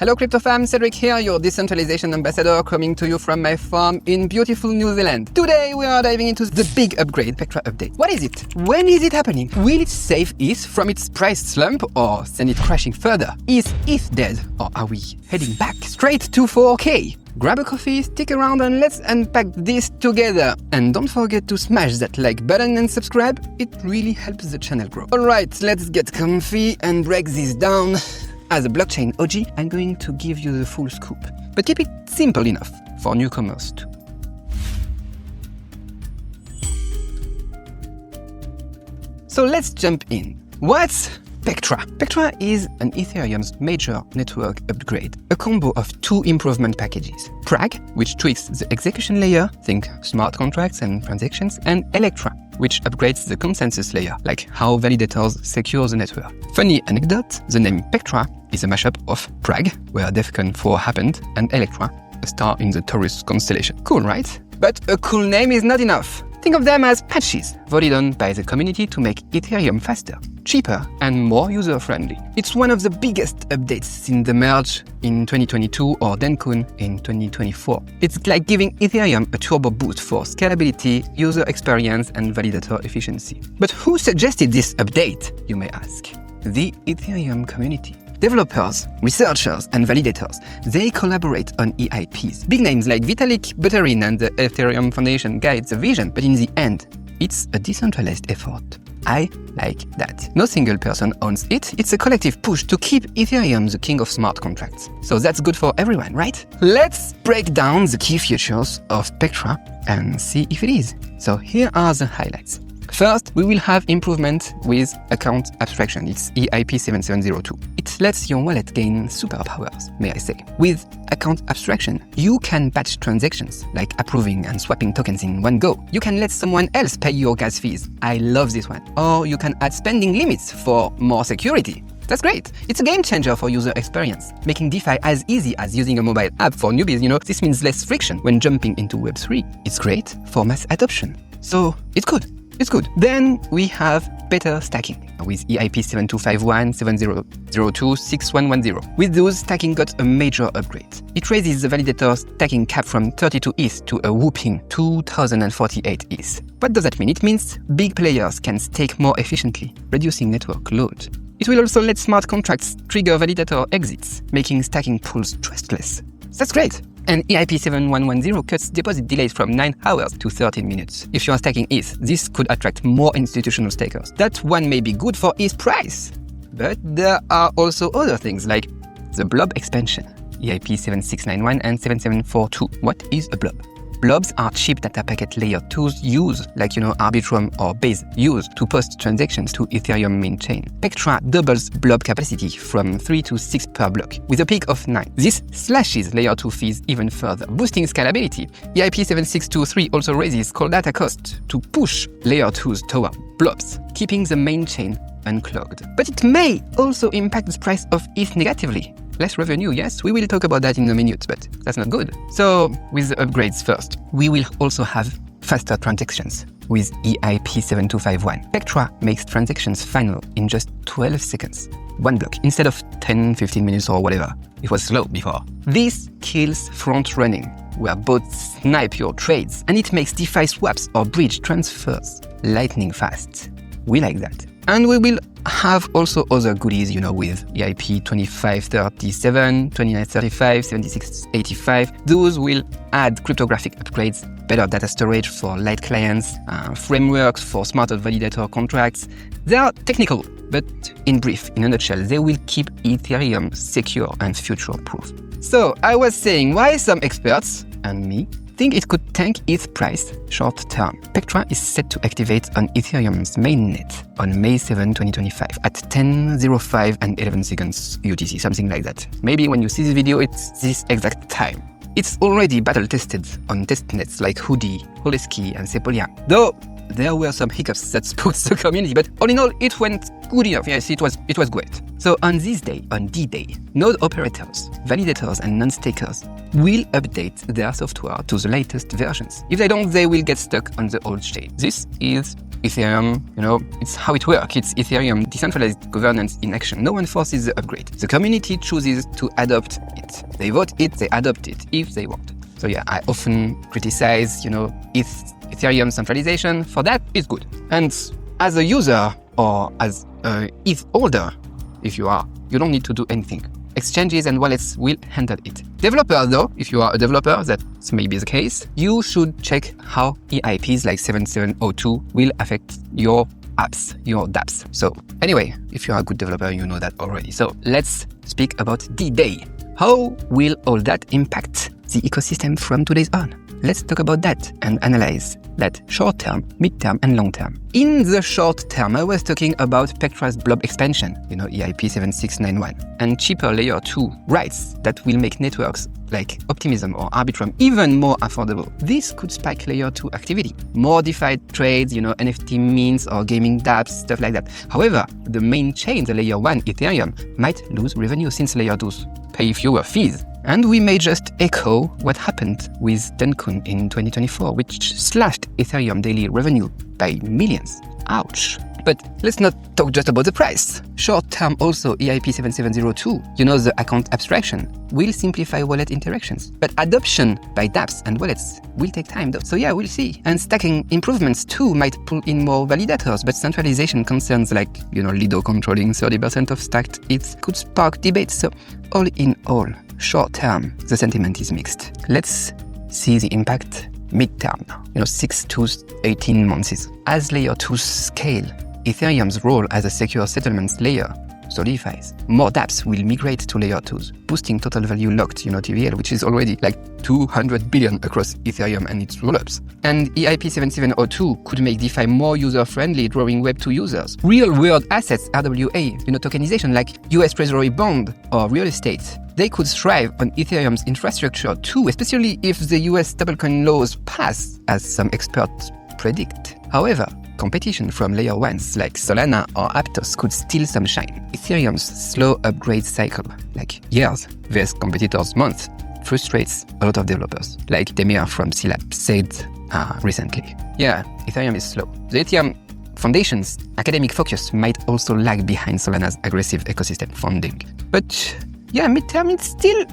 Hello crypto fam, Cédric here, your Decentralization Ambassador, coming to you from my farm in beautiful New Zealand. Today we are diving into the big upgrade, Pectra update. What is it? When is it happening? Will it save ETH from its price slump or send it crashing further? Is ETH dead or are we heading back straight to 4K? Grab a coffee, stick around and let's unpack this together. And don't forget to smash that like button and subscribe, it really helps the channel grow. Alright, let's get comfy and break this down. As a blockchain OG, I'm going to give you the full scoop, but keep it simple enough for newcomers too. So let's jump in. What's Pectra? Pectra is an Ethereum's major network upgrade, a combo of two improvement packages. Prag, which tweaks the execution layer, think smart contracts and transactions, and Electra, which upgrades the consensus layer, like how validators secure the network. Funny anecdote, the name Pectra is a mashup of Prag, where Defcon 4 happened, and Electra, a star in the Taurus constellation. Cool, right? But a cool name is not enough. Think of them as patches, voted on by the community to make Ethereum faster, cheaper, and more user-friendly. It's one of the biggest updates since the merge in 2022 or Dencun in 2024. It's like giving Ethereum a turbo boost for scalability, user experience, and validator efficiency. But who suggested this update, you may ask? The Ethereum community. Developers, researchers, and validators, they collaborate on EIPs. Big names like Vitalik Buterin and the Ethereum Foundation guide the vision, but in the end, it's a decentralized effort. I like that. No single person owns it, it's a collective push to keep Ethereum the king of smart contracts. So that's good for everyone, right? Let's break down the key features of Pectra and see if it is. So here are the highlights. First, we will have improvement with account abstraction. It's EIP 7702. It lets your wallet gain superpowers, may I say. With account abstraction, you can batch transactions, like approving and swapping tokens in one go. You can let someone else pay your gas fees. I love this one. Or you can add spending limits for more security. That's great. It's a game changer for user experience, making DeFi as easy as using a mobile app for newbies. This means less friction when jumping into Web3. It's great for mass adoption. So it's good. It's good. Then we have better stacking with EIP 7251, 7002, 6110. With those, stacking got a major upgrade. It raises the validator stacking cap from 32 ETH to a whopping 2048 ETH. What does that mean? It means big players can stake more efficiently, reducing network load. It will also let smart contracts trigger validator exits, making stacking pools trustless. That's great. And EIP 7110 cuts deposit delays from 9 hours to 13 minutes. If you are stacking ETH, this could attract more institutional stakers. That one may be good for ETH price. But there are also other things like the blob expansion, EIP 7691 and 7742. What is a blob? Blobs are cheap data packet layer tools used, like Arbitrum or Base, used to post transactions to Ethereum main chain. Pectra doubles blob capacity from 3 to 6 per block, with a peak of 9. This slashes layer 2 fees even further, boosting scalability. EIP 7623 also raises cold data cost to push layer 2s toward blobs, keeping the main chain unclogged. But it may also impact the price of ETH negatively. Less revenue, yes, we will talk about that in a minute, but that's not good. So, with the upgrades first, we will also have faster transactions with EIP 7251. Pectra makes transactions final in just 12 seconds. One block, instead of 10-15 minutes or whatever. It was slow before. This kills front running, where bots snipe your trades, and it makes DeFi swaps or bridge transfers lightning fast. We like that. And we will have also other goodies, with EIP 2537, 2935, 7685. Those will add cryptographic upgrades, better data storage for light clients, frameworks for smarter validator contracts. They are technical, but in brief, in a nutshell, they will keep Ethereum secure and future-proof. So I was saying why some experts, and me, think it could tank ETH price short term. Pectra is set to activate on Ethereum's mainnet on May 7, 2025 at 10:05 and 11 seconds UTC, something like that. Maybe when you see this video, it's this exact time. It's already battle-tested on testnets like Hoodie, Holeski, and Sepolia. Though there were some hiccups that spooked the community, but all in all, it went good enough. Yes, it was great. So on this day, on D-Day, node operators, validators, and non-stakers will update their software to the latest versions. If they don't, they will get stuck on the old chain. This is Ethereum, it's how it works. It's Ethereum decentralized governance in action. No one forces the upgrade. The community chooses to adopt it. They vote it, they adopt it if they want. So yeah, I often criticize, Ethereum centralization. For that, it's good. And as a user or as a ETH holder, if you don't need to do anything. Exchanges and wallets will handle it. Developer though, if you are a developer, that may be the case, you should check how EIPs like 7702 will affect your apps, your dApps. So anyway, if you are a good developer, you know that already. So let's speak about D-Day. How will all that impact the ecosystem from today's on? Let's talk about that and analyze that short-term, mid-term, and long-term. In the short term, I was talking about Pectra's blob expansion, EIP 7691, and cheaper layer 2 rights that will make networks like Optimism or Arbitrum even more affordable. This could spike layer 2 activity, more DeFi trades, NFT mints or gaming dApps, stuff like that. However, the main chain, the layer 1 Ethereum, might lose revenue since layer 2s pay fewer fees. And we may just echo what happened with Dencun in 2024, which slashed Ethereum daily revenue by millions. Ouch. But let's not talk just about the price. Short term also, EIP 7702, the account abstraction, will simplify wallet interactions. But adoption by dApps and wallets will take time though. So yeah, we'll see. And stacking improvements too might pull in more validators, but centralization concerns like, Lido controlling 30% of stacked ETH could spark debates. So all in all, short term, the sentiment is mixed. Let's see the impact mid-term now, 6 to 18 months. As layer 2 scale, Ethereum's role as a secure settlements layer solidifies. More dApps will migrate to layer 2s, boosting total value locked, TVL, which is already like 200 billion across Ethereum and its rollups. And EIP 7702 could make DeFi more user-friendly, drawing Web2 users. Real-world assets, RWA, tokenization like US Treasury bond or real estate, they could thrive on Ethereum's infrastructure too, especially if the US stablecoin laws pass, as some experts predict. However, competition from layer 1s like Solana or Aptos could steal some shine. Ethereum's slow upgrade cycle, like years versus competitors' months, frustrates a lot of developers, like Demir from CLab said recently. Yeah, Ethereum is slow. The Ethereum Foundation's academic focus might also lag behind Solana's aggressive ecosystem funding. But yeah, mid-term it still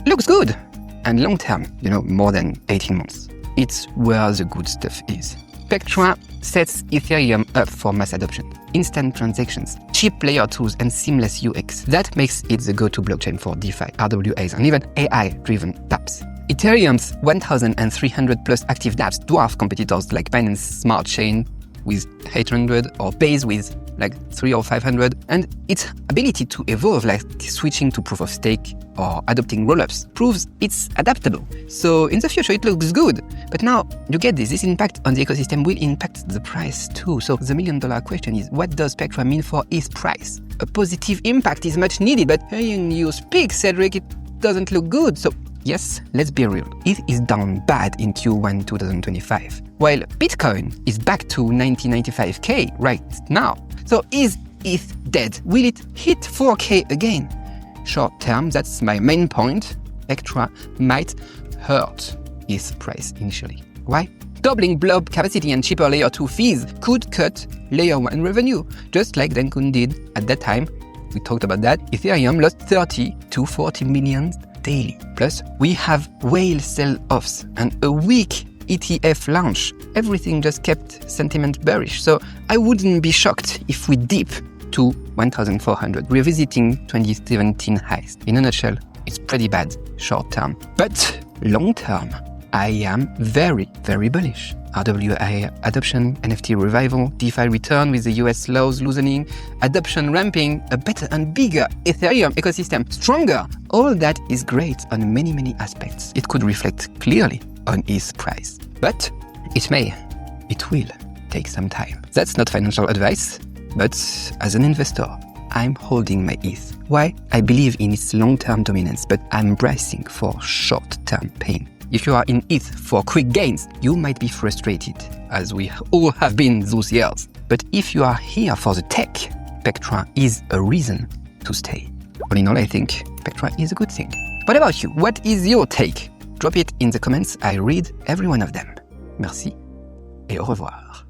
looks good. And long-term, more than 18 months. It's where the good stuff is. Pectra sets Ethereum up for mass adoption. Instant transactions, cheap layer 2s, and seamless UX. That makes it the go-to blockchain for DeFi, RWAs, and even AI-driven dApps. Ethereum's 1,300 plus active dApps dwarf competitors like Binance Smart Chain with 800 or Base with like 300 or 500, and its ability to evolve, like switching to proof of stake or adopting rollups, proves it's adaptable. So in the future it looks good. But now you get this impact on the ecosystem will impact the price too. So the $1 million question is, what does Pectra mean for ETH price? A positive impact is much needed, but hearing you speak, Cédric, it doesn't look good. So yes, let's be real. ETH is down bad in Q1 2025, while Bitcoin is back to 1995K right now. So is ETH dead? Will it hit 4K again? Short term, that's my main point. Pectra might hurt ETH price initially. Why? Doubling blob capacity and cheaper layer 2 fees could cut layer 1 revenue, just like Dencun did at that time. We talked about that. Ethereum lost 30 to 40 million daily. Plus, we have whale sell-offs and a weak ETF launch. Everything just kept sentiment bearish. So I wouldn't be shocked if we dip to 1,400, revisiting 2017 highs. In a nutshell, it's pretty bad short term. But long term, I am very, very bullish. RWA adoption, NFT revival, DeFi return with the US laws loosening, adoption ramping, a better and bigger Ethereum ecosystem, stronger. All that is great on many, many aspects. It could reflect clearly on ETH price. But it will take some time. That's not financial advice, but as an investor, I'm holding my ETH. Why? I believe in its long-term dominance, but I'm bracing for short-term pain. If you are in ETH for quick gains, you might be frustrated, as we all have been those years. But if you are here for the tech, Pectra is a reason to stay. All in all, I think Pectra is a good thing. What about you? What is your take? Drop it in the comments. I read every one of them. Merci et au revoir.